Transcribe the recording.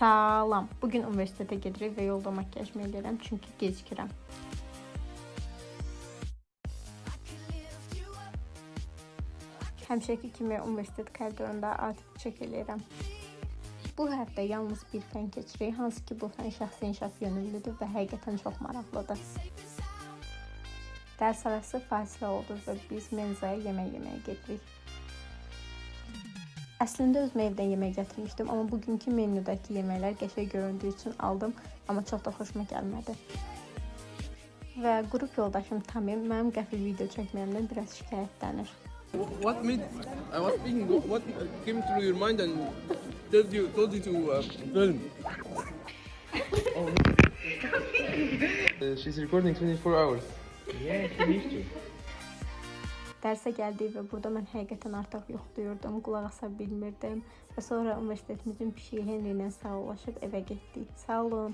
Salam. Bugün universitetə gedirik və yolda makyajımı edirəm çünki gecikirəm. Həmişəki kimi universitet koridorunda outfit check eləyirəm. Bu həftə yalnız bir fən keçirik, hansı ki bu fən şəxsi inkişaf yönümlüdür və həqiqətən çox maraqlıdır. Dərs arası fasilə oldu və biz menzaya yemək yeməyə gedirik. Əslində özümə evdən yemək gətirmişdim, amma bugünkü menüdəki yeməklər qəşəng göründüyü üçün aldım, amma çox da xoşuma gəlmədi. Və qrup yoldaşım Tamim mənim qəfil video çəkməyimdən biraz şikayətlənir. What came through your mind and told you to film? Oh, She's recording 24 hours. yeah, she needs to. Dərsə gəldik və burada mən həqiqətən artıq yoxlayırdım, qulaq asa bilmirdim və sonra universitetimizin pişiyi Henry ilə sağollaşıb evə getdik. Sağ olun.